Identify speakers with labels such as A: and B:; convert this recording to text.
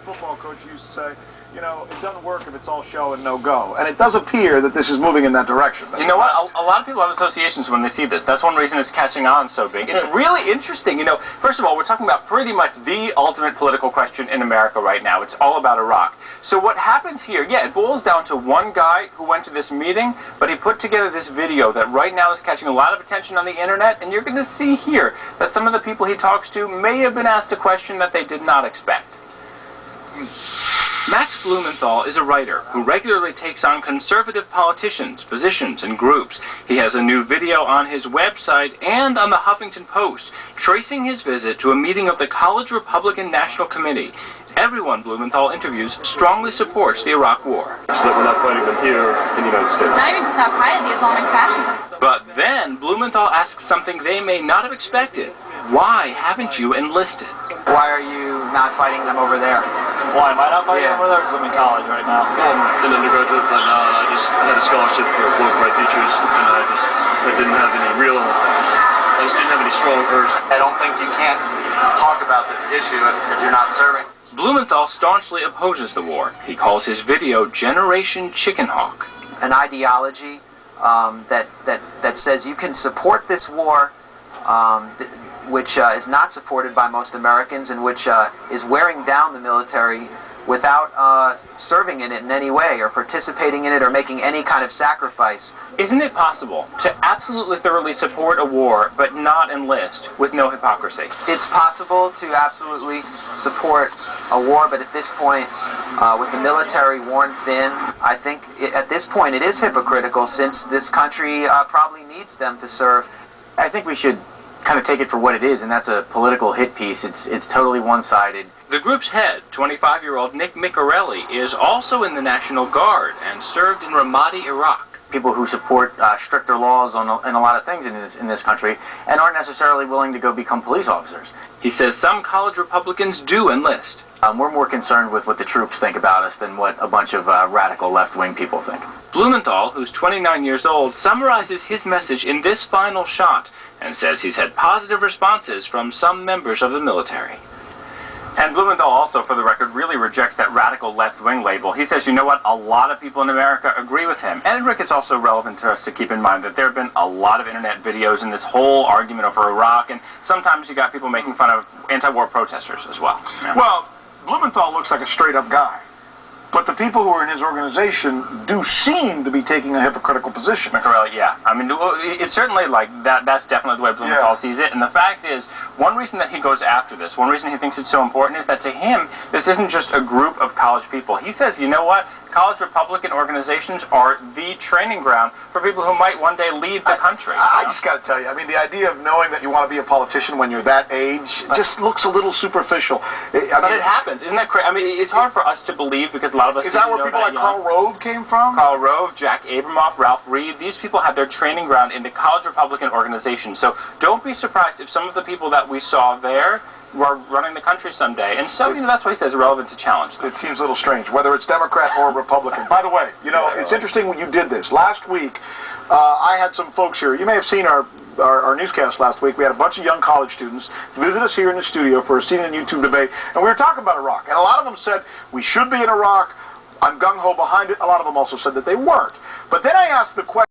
A: football coach used to say, you know, it doesn't work if it's all show and no go. And it does appear that this is moving in that direction.
B: You know what? A lot of people have associations when they see this. That's one reason it's catching on so big. It's really interesting. You know, first of all, we're talking about pretty much the ultimate political question in America right now. It's all about Iraq. So what happens here, yeah, it boils down to one guy who went to this meeting, but he put together this video that right now is catching a lot of attention on the internet, and you're going to see here that some of the people he talks to may have been asked a question that they did not expect. Max Blumenthal is a writer who regularly takes on conservative politicians, positions, and groups. He has a new video on his website and on the Huffington Post, tracing his visit to a meeting of the College Republican National Committee. Everyone Blumenthal interviews strongly supports the Iraq War.
C: So that we're not fighting them here in the United States.
D: Not even just Al-Qaeda, the Islamic fascism.
B: But then Blumenthal asks something they may not have expected. Why haven't you enlisted?
E: Why are you not fighting them over there?
F: Why am I not fighting over there? Because I'm in college right now.
C: I'm an undergraduate, but I just had a scholarship for Fulbright teachers, and I just didn't have any strong urge.
E: I don't think you can't talk about this issue if you're not serving.
B: Blumenthal staunchly opposes the war. He calls his video Generation Chicken Hawk.
E: An ideology that says you can support this war, which is not supported by most Americans, and which is wearing down the military without serving in it in any way, or participating in it, or making any kind of sacrifice.
B: Isn't it possible to absolutely thoroughly support a war but not enlist with no hypocrisy?
E: It's possible to absolutely support a war, but at this point, with the military worn thin, I think at this point it is hypocritical, since this country probably needs them to serve.
G: I think we should kind of take it for what it is, and that's a political hit piece. It's totally one-sided.
B: The group's head, 25-year-old Nick Miccarelli, is also in the National Guard and served in Ramadi, Iraq.
G: People who support stricter laws in a lot of things in this country and aren't necessarily willing to go become police officers.
B: He says some college Republicans do enlist.
G: We're more concerned with what the troops think about us than what a bunch of radical left-wing people think.
B: Blumenthal, who's 29 years old, summarizes his message in this final shot and says he's had positive responses from some members of the military. And Blumenthal also, for the record, really rejects that radical left-wing label. He says, you know what, a lot of people in America agree with him. And Rick, it's also relevant to us to keep in mind that there have been a lot of internet videos in this whole argument over Iraq, and sometimes you got people making fun of anti-war protesters as well. Yeah.
A: Well, Blumenthal looks like a straight-up guy. But the people who are in his organization do seem to be taking a hypocritical position.
B: Miccarelli, yeah. I mean, it's certainly like that. That's definitely the way Blumenthal sees it. And the fact is, one reason that he goes after this, one reason he thinks it's so important, is that to him, this isn't just a group of college people. He says, you know what? College Republican organizations are the training ground for people who might one day lead the country.
A: I just got to tell you, I mean, the idea of knowing that you want to be a politician when you're that age just looks a little superficial.
B: But it happens. Isn't that crazy? I mean, it's hard for us to believe because a lot of us
A: Is that where people like Karl Rove came from?
B: Karl Rove, Jack Abramoff, Ralph Reed, these people had their training ground in the college Republican organizations. So don't be surprised if some of the people that we saw there were running the country someday. And so, you know, that's why he says relevant to challenge them.
A: It seems a little strange, whether it's Democrat or Republican. By the way, you know, it's interesting when you did this. Last week, I had some folks here. You may have seen our newscast last week. We had a bunch of young college students visit us here in the studio for a CNN YouTube debate, and we were talking about Iraq. And a lot of them said, we should be in Iraq. I'm gung-ho behind it. A lot of them also said that they weren't. But then I asked the question,